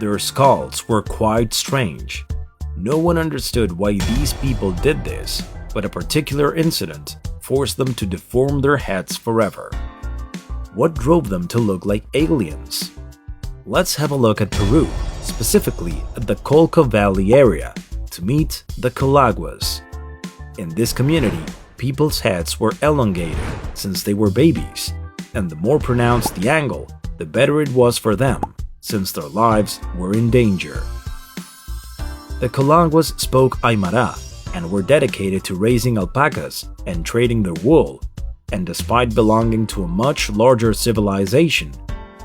Their skulls were quite strange. No one understood why these people did this, but a particular incident forced them to deform their heads forever. What drove them to look like aliens? Let's have a look at Peru, specifically at the Colca Valley area, to meet the Colaguas. In this community, people's heads were elongated since they were babies, and the more pronounced the angle, the better it was for them, since their lives were in danger. The Colaguas spoke Aymara and were dedicated to raising alpacas and trading their wool, and despite belonging to a much larger civilization,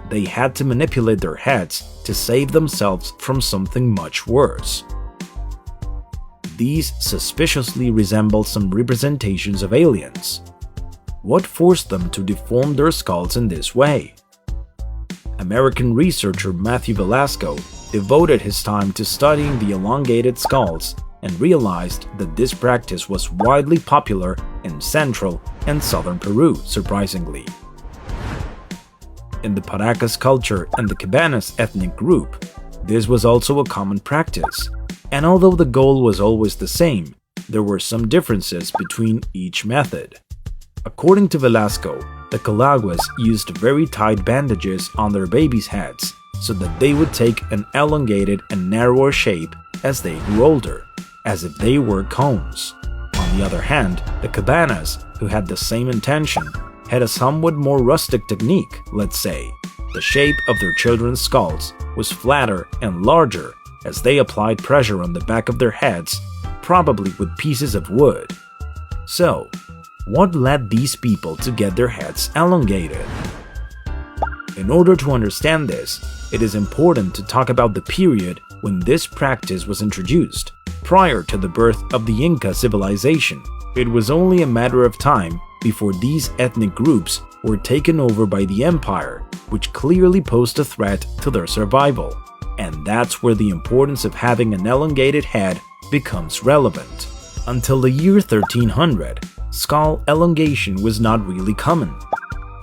they had to manipulate their heads to save themselves from something much worse. These suspiciously resemble some representations of aliens. What forced them to deform their skulls in this way? American researcher Matthew Velasco devoted his time to studying the elongated skulls and realized that this practice was widely popular in central and southern Peru, surprisingly. In the Paracas culture and the Cabanas ethnic group, this was also a common practice, and although the goal was always the same, there were some differences between each method. According to Velasco, the Colaguas used very tight bandages on their babies' heads so that they would take an elongated and narrower shape as they grew older, as if they were cones. On the other hand, the Cabanas, who had the same intention, had a somewhat more rustic technique, let's say. The shape of their children's skulls was flatter and larger as they applied pressure on the back of their heads, probably with pieces of wood. So, what led these people to get their heads elongated? In order to understand this, it is important to talk about the period when this practice was introduced. Prior to the birth of the Inca civilization, it was only a matter of time before these ethnic groups were taken over by the empire, which clearly posed a threat to their survival. And that's where the importance of having an elongated head becomes relevant. Until the year 1300, skull elongation was not really common.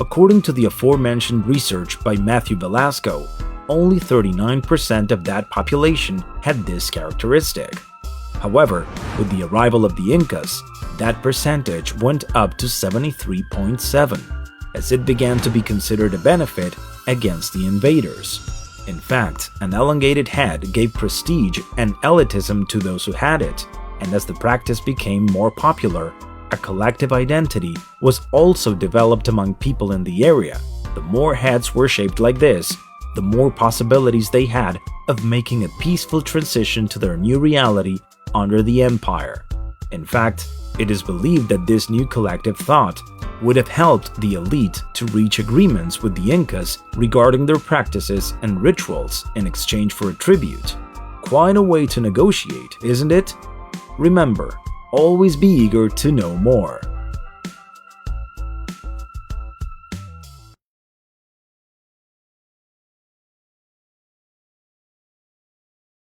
According to the aforementioned research by Matthew Velasco, only 39% of that population had this characteristic. However, with the arrival of the Incas, that percentage went up to 73.7%, as it began to be considered a benefit against the invaders. In fact, an elongated head gave prestige and elitism to those who had it, and as the practice became more popular, a collective identity was also developed among people in the area. The more heads were shaped like this, the more possibilities they had of making a peaceful transition to their new reality under the empire. In fact, it is believed that this new collective thought would have helped the elite to reach agreements with the Incas regarding their practices and rituals in exchange for a tribute. Quite a way to negotiate, isn't it? Remember, always be eager to know more.